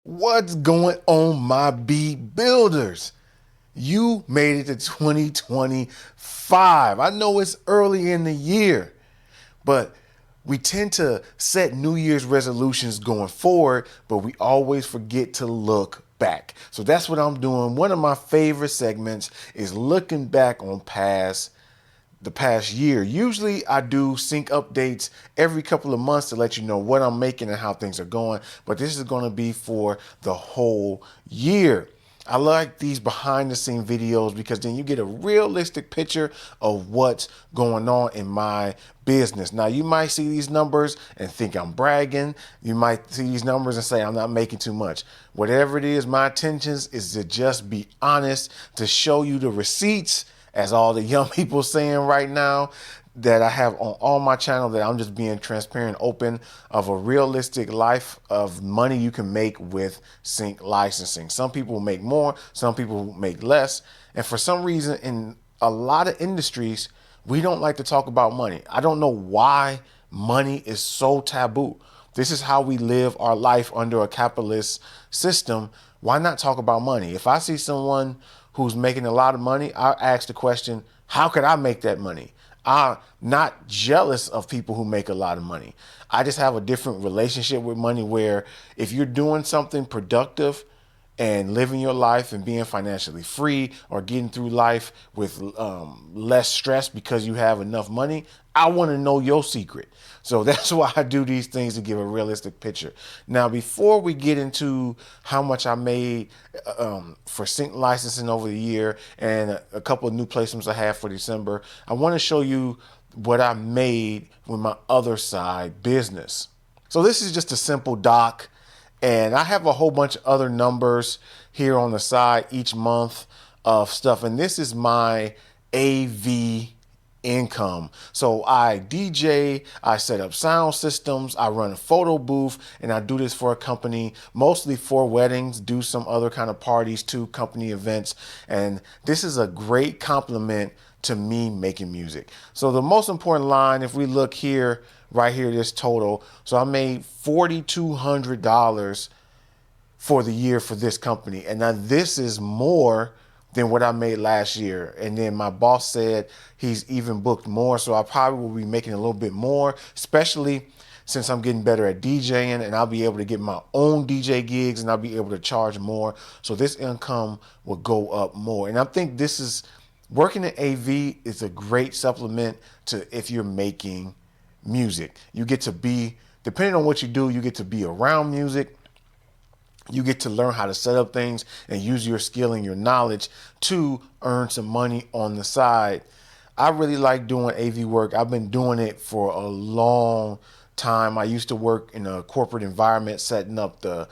What's going on, my B builders? You made it to 2025. I know it's early in the year, but we tend to set New Year's resolutions going forward, but we always forget to look back. So that's what I'm doing. One of my favorite segments is looking back on the past year. Usually I do sync updates every couple of months to let you know what I'm making and how things are going, but this is going to be for the whole year. I like these behind the scene videos because then you get a realistic picture of what's going on in my business. Now, you might see these numbers and think I'm bragging. You might see these numbers and say I'm not making too much. Whatever it is, my intentions is to just be honest, to show you the receipts, as all the young people saying right now, that I have on all my channel, that I'm just being transparent, open of a realistic life of money you can make with sync licensing. Some people make more, some people make less. And for some reason, in a lot of industries, we don't like to talk about money. I don't know why money is so taboo. This is how we live our life under a capitalist system. Why not talk about money? If I see someone who's making a lot of money, I ask the question, how could I make that money? I'm not jealous of people who make a lot of money. I just have a different relationship with money where if you're doing something productive and living your life and being financially free or getting through life with less stress because you have enough money, I want to know your secret. So that's why I do these things, to give a realistic picture. Now, before we get into how much I made for sync licensing over the year and a couple of new placements I have for December, I want to show you what I made with my other side business. So this is just a simple doc, and I have a whole bunch of other numbers here on the side each month of stuff. And this is my AV income. So I DJ, I set up sound systems, I run a photo booth, and I do this for a company, mostly for weddings, do some other kind of parties too, company events. And this is a great compliment to me making music. So the most important line, if we look here, right here, this total. So I made $4,200 for the year for this company. And now this is more than what I made last year. And then my boss said he's even booked more. So I probably will be making a little bit more, especially since I'm getting better at DJing, and I'll be able to get my own DJ gigs and I'll be able to charge more. So this income will go up more. And I think this is working in AV is a great supplement to if you're making music. You get to be, depending on what you do, you get to be around music. You get to learn how to set up things and use your skill and your knowledge to earn some money on the side. I really like doing AV work. I've been doing it for a long time. I used to work in a corporate environment, setting up the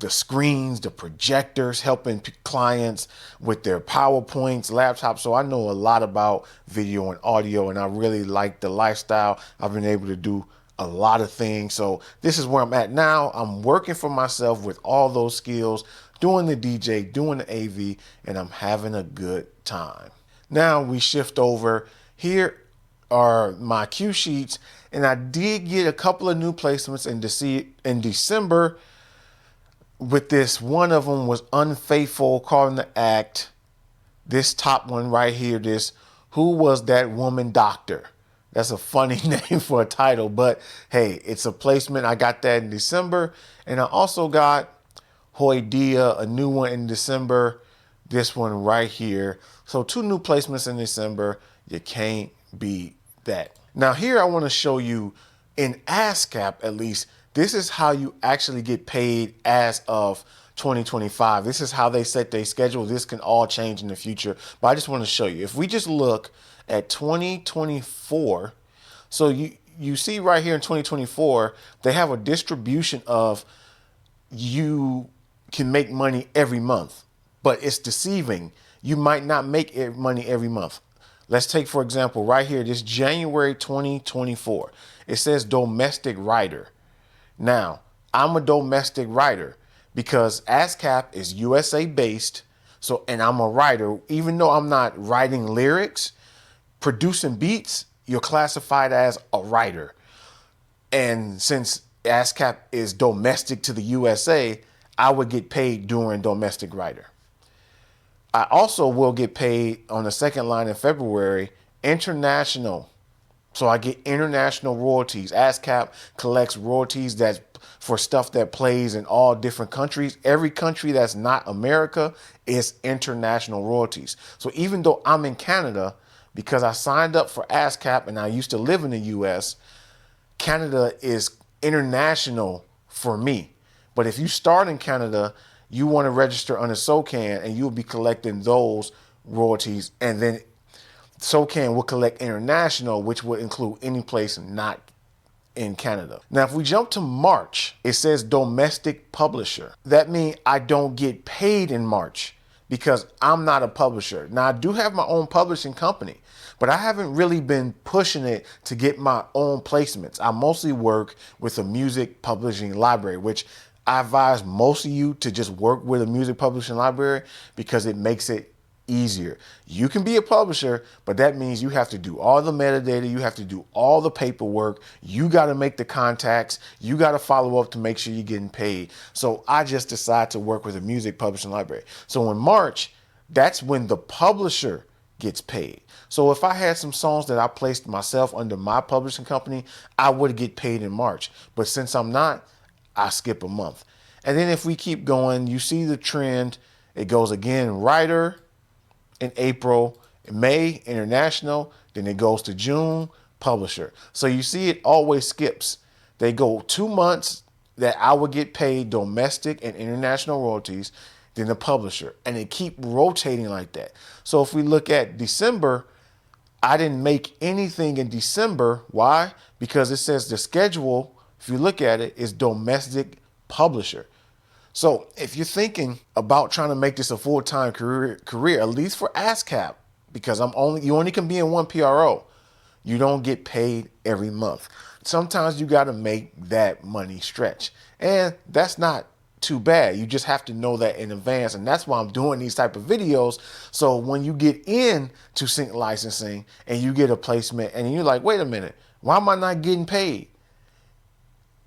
screens, the projectors, helping clients with their PowerPoints, laptops. So I know a lot about video and audio, and I really like the lifestyle. I've been able to do a lot of things. So this is where I'm at now. I'm working for myself with all those skills, doing the DJ, doing the AV, and I'm having a good time. Now we shift over. Here are my cue sheets, and I did get a couple of new placements in December with this. One of them was Unfaithful, Caught in the Act. This top one right here, this Who Was That Woman Doctor? That's a funny name for a title, but hey, it's a placement. I got that in December. And I also got Hoidea, a new one in December. This one right here. So 2 new placements in December. You can't beat that. Now here I want to show you in ASCAP, at least, this is how you actually get paid as of 2025. This is how they set their schedule. This can all change in the future, but I just want to show you. If we just look at 2024, so you see right here in 2024, they have a distribution of you can make money every month, but it's deceiving. You might not make money every month. Let's take, for example, right here, this January 2024. It says domestic writer. Now, I'm a domestic writer because ASCAP is USA based. So, and I'm a writer, even though I'm not writing lyrics, producing beats, you're classified as a writer. And since ASCAP is domestic to the USA, I would get paid during domestic writer. I also will get paid on the second line in February, international. So I get international royalties. ASCAP collects royalties that's for stuff that plays in all different countries. Every country that's not America is international royalties. So even though I'm in Canada, because I signed up for ASCAP and I used to live in the US, Canada is international for me. But if you start in Canada, you want to register under SOCAN and you'll be collecting those royalties. And then SOCAN will collect international, which would include any place not in Canada. Now, if we jump to March, it says domestic publisher. That means I don't get paid in March because I'm not a publisher. Now, I do have my own publishing company, but I haven't really been pushing it to get my own placements. I mostly work with a music publishing library, which I advise most of you to just work with a music publishing library because it makes it easier. You can be a publisher, but that means you have to do all the metadata, you have to do all the paperwork, you got to make the contacts, you got to follow up to make sure you're getting paid. So I just decided to work with a music publishing library. So in March, that's when the publisher gets paid. So if I had some songs that I placed myself under my publishing company, I would get paid in March. But since I'm not, I skip a month. And then if we keep going, you see the trend. It goes again, writer in April, May, international, then it goes to June, publisher. So you see it always skips. They go 2 months that I would get paid domestic and international royalties, then the publisher, and they keep rotating like that. So if we look at December, I didn't make anything in December. Why? Because it says the schedule, if you look at it, is domestic publisher. So if you're thinking about trying to make this a full-time career, at least for ASCAP, because you only can be in one PRO, you don't get paid every month. Sometimes you got to make that money stretch, and that's not too bad. You just have to know that in advance, and that's why I'm doing these type of videos. So when you get into sync licensing and you get a placement, and you're like, wait a minute, why am I not getting paid?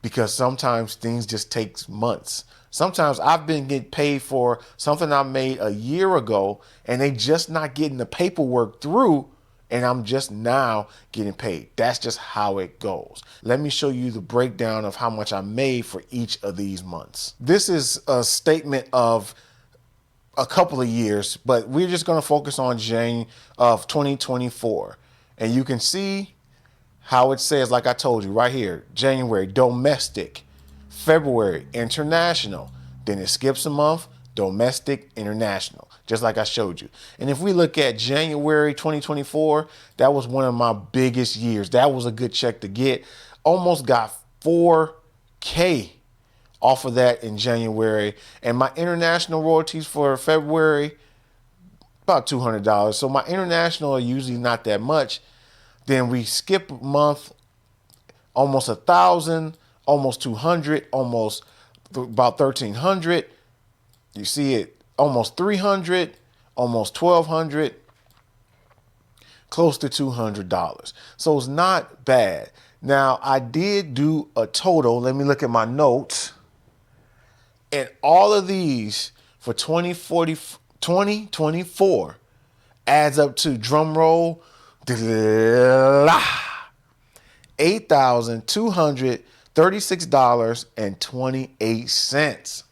Because sometimes things just take months. Sometimes I've been getting paid for something I made a year ago and they just not getting the paperwork through, and I'm just now getting paid. That's just how it goes. Let me show you the breakdown of how much I made for each of these months. This is a statement of a couple of years, but we're just going to focus on January of 2024. And you can see how it says, like I told you right here, January, domestic. February, international. Then it skips a month, domestic, international, just like I showed you. And if we look at January 2024, that was one of my biggest years. That was a good check to get. Almost got $4K off of that in January. And my international royalties for February, about $200. So my international are usually not that much. Then we skip a month, almost 1,000. Almost 200, almost about 1,300. You see it, almost 300, almost 1,200, close to $200. So it's not bad. Now, I did do a total. Let me look at my notes. And all of these for 2024 adds up to, drum roll, $8,236.28.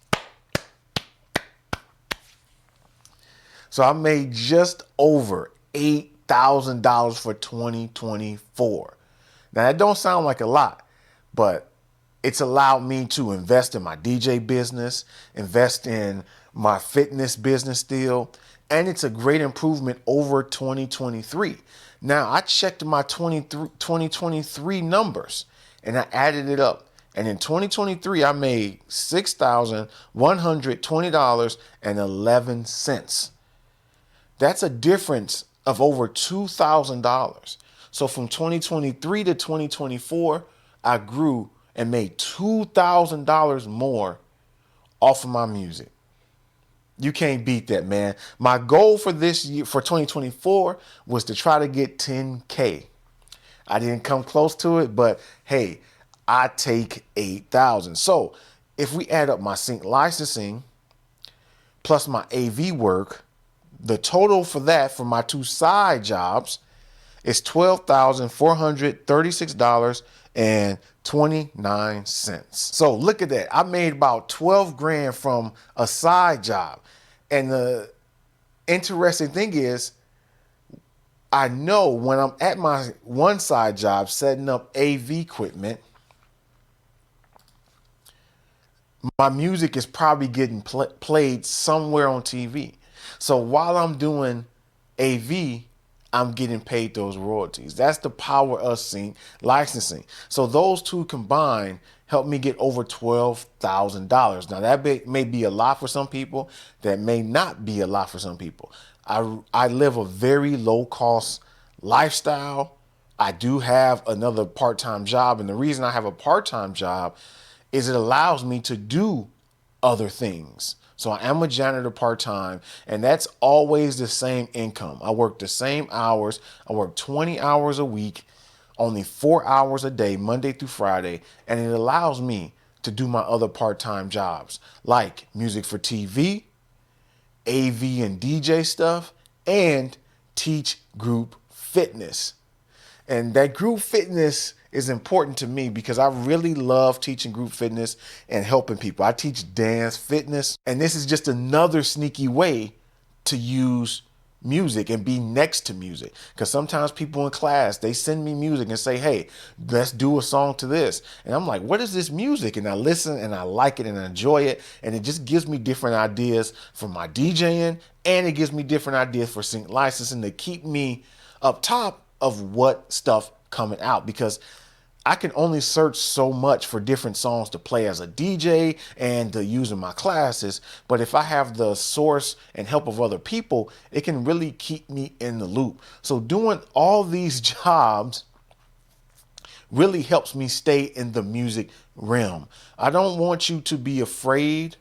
So I made just over $8,000 for 2024. Now that don't sound like a lot, but it's allowed me to invest in my DJ business, invest in my fitness business still, and it's a great improvement over 2023. Now I checked my 2023 numbers and I added it up. And in 2023, I made $6,120.11. That's a difference of over $2,000. So from 2023 to 2024, I grew and made $2,000 more off of my music. You can't beat that, man. My goal for this year, for 2024, was to try to get 10K. I didn't come close to it, but hey, I take 8,000. So if we add up my sync licensing plus my AV work, the total for that for my 2 side jobs is $12,436.29. So look at that. I made about 12 grand from a side job. And the interesting thing is, I know when I'm at my one side job setting up AV equipment, my music is probably getting played somewhere on TV. So while I'm doing AV, I'm getting paid those royalties. That's the power of sync licensing. So those two combined help me get over $12,000. Now that may be a lot for some people. That may not be a lot for some people. I live a very low cost lifestyle. I do have another part-time job. And the reason I have a part-time job is it allows me to do other things. So I am a janitor part-time, and that's always the same income. I work the same hours. I work 20 hours a week, only 4 hours a day, Monday through Friday, and it allows me to do my other part-time jobs like music for TV, AV and DJ stuff, and teach group fitness. And that group fitness is important to me because I really love teaching group fitness and helping people. I teach dance, fitness, and this is just another sneaky way to use music and be next to music. Because sometimes people in class, they send me music and say, hey, let's do a song to this. And I'm like, what is this music? And I listen and I like it and I enjoy it. And it just gives me different ideas for my DJing, and it gives me different ideas for sync licensing to keep me up top of what stuff coming out, because I can only search so much for different songs to play as a DJ and to use in my classes. But if I have the source and help of other people, it can really keep me in the loop. So doing all these jobs really helps me stay in the music realm. I don't want you to be afraid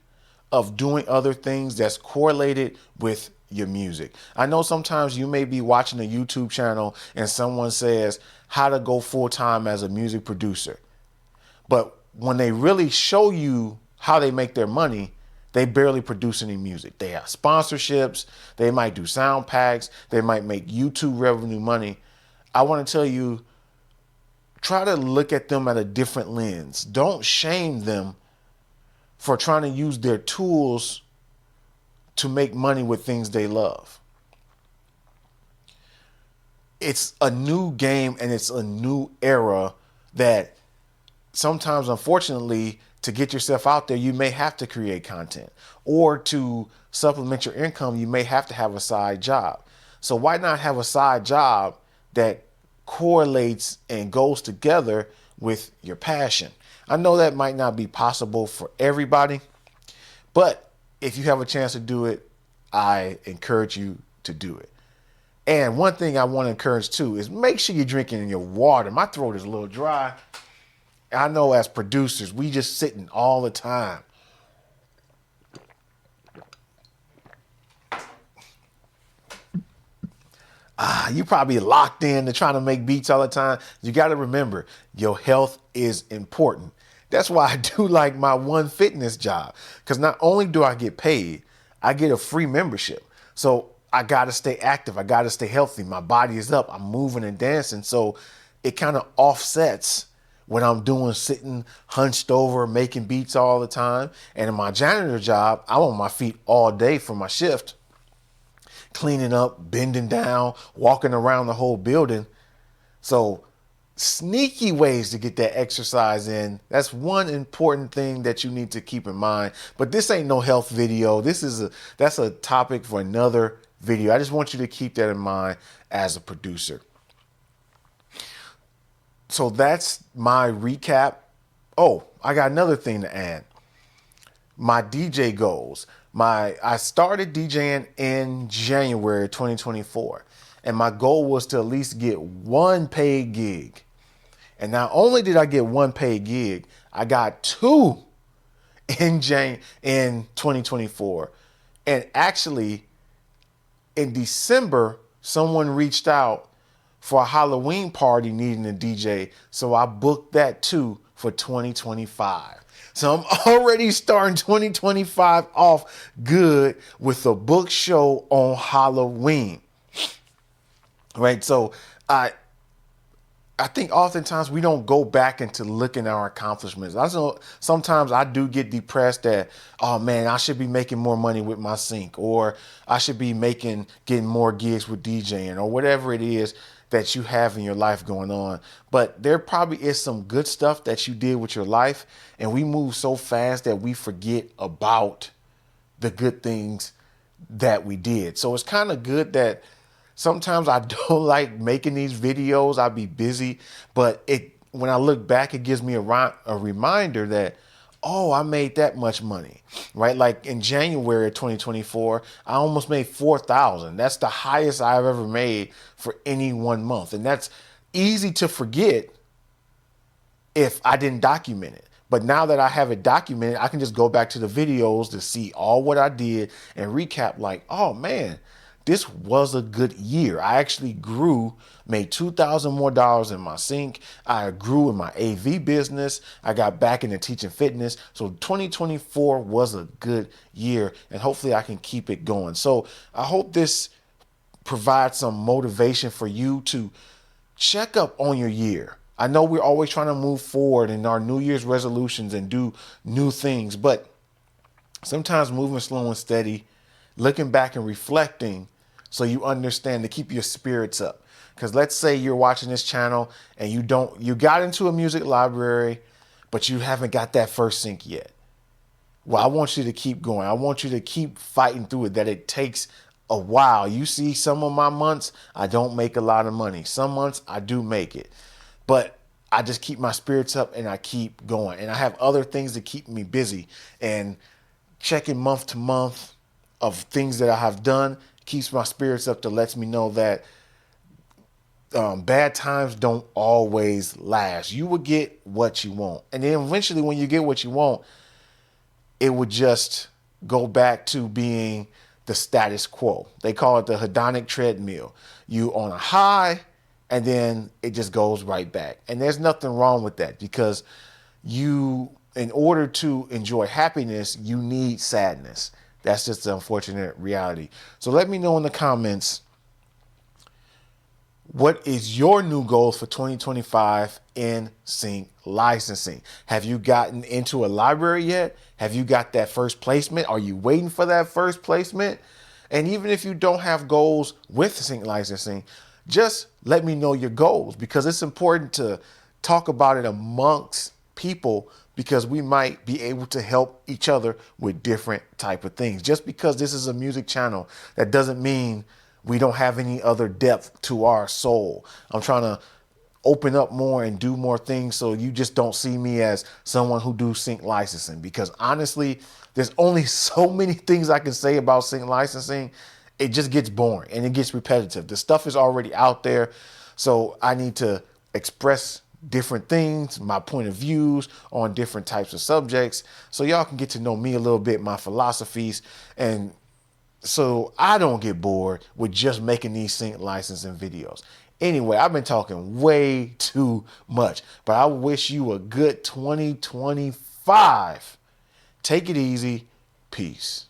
of doing other things that's correlated with your music. I know sometimes you may be watching a YouTube channel and someone says how to go full time as a music producer. But when they really show you how they make their money, they barely produce any music. They have sponsorships. They might do sound packs. They might make YouTube revenue money. I want to tell you, try to look at them at a different lens. Don't shame them for trying to use their tools to make money with things they love. It's a new game and it's a new era that sometimes, unfortunately, to get yourself out there, you may have to create content, or to supplement your income, you may have to have a side job. So why not have a side job that correlates and goes together with your passion? I know that might not be possible for everybody, but if you have a chance to do it, I encourage you to do it. And one thing I want to encourage too is make sure you're drinking your water. My throat is a little dry. I know as producers, we just sitting all the time. You probably locked in to trying to make beats all the time. You got to remember, your health is important. That's why I do like my One Fitness job, because not only do I get paid, I get a free membership. So I got to stay active. I got to stay healthy. My body is up. I'm moving and dancing. So it kind of offsets when I'm doing sitting hunched over, making beats all the time. And in my janitor job, I'm on my feet all day for my shift, cleaning up, bending down, walking around the whole building. So sneaky ways to get that exercise in. That's one important thing that you need to keep in mind. But this ain't no health video. That's a topic for another video. I just want you to keep that in mind as a producer. So that's my recap. Oh, I got another thing to add. My DJ goals. I started DJing in January 2024, and my goal was to at least get one paid gig. And not only did I get one paid gig, I got two in 2024. And actually, in December, someone reached out for a Halloween party needing a DJ. So I booked that too for 2025. So I'm already starting 2025 off good with a book show on Halloween. Right. So I think oftentimes we don't go back into looking at our accomplishments. I know sometimes I do get depressed that, oh man, I should be making more money with my sync, or I should be getting more gigs with DJing, or whatever it is that you have in your life going on. But there probably is some good stuff that you did with your life, and we move so fast that we forget about the good things that we did. So it's kind of good that sometimes I don't like making these videos. I'll be busy, but when I look back, it gives me a reminder that, oh, I made that much money, right? Like in January of 2024, I almost made 4,000. That's the highest I've ever made for any one month. And that's easy to forget if I didn't document it. But now that I have it documented, I can just go back to the videos to see all what I did and recap like, oh man, this was a good year. I actually grew, made $2,000 more in my sync. I grew in my AV business. I got back into teaching fitness. So 2024 was a good year, and hopefully I can keep it going. So I hope this provides some motivation for you to check up on your year. I know we're always trying to move forward in our New Year's resolutions and do new things, but sometimes moving slow and steady, looking back and reflecting so you understand to keep your spirits up. Because let's say you're watching this channel and you got into a music library, but you haven't got that first sync yet. Well, I want you to keep going. I want you to keep fighting through it, that it takes a while. You see, some of my months, I don't make a lot of money. Some months I do make it, but I just keep my spirits up and I keep going. And I have other things that keep me busy, and checking month to month of things that I have done keeps my spirits up, to lets me know that bad times don't always last. You will get what you want. And then eventually when you get what you want, it would just go back to being the status quo. They call it the hedonic treadmill. You on a high and then it just goes right back. And there's nothing wrong with that, because in order to enjoy happiness, you need sadness. That's just the unfortunate reality. So let me know in the comments, what is your new goals for 2025 in sync licensing? Have you gotten into a library yet? Have you got that first placement? Are you waiting for that first placement? And even if you don't have goals with sync licensing, just let me know your goals, because it's important to talk about it amongst people, because we might be able to help each other with different type of things. Just because this is a music channel, that doesn't mean we don't have any other depth to our soul. I'm trying to open up more and do more things, so you just don't see me as someone who do sync licensing, because honestly, there's only so many things I can say about sync licensing. It just gets boring and it gets repetitive. The stuff is already out there. So I need to express different things, my point of views on different types of subjects, so y'all can get to know me a little bit, my philosophies, and so I don't get bored with just making these sync licensing videos. Anyway, I've been talking way too much, but I wish you a good 2025. Take it easy. Peace.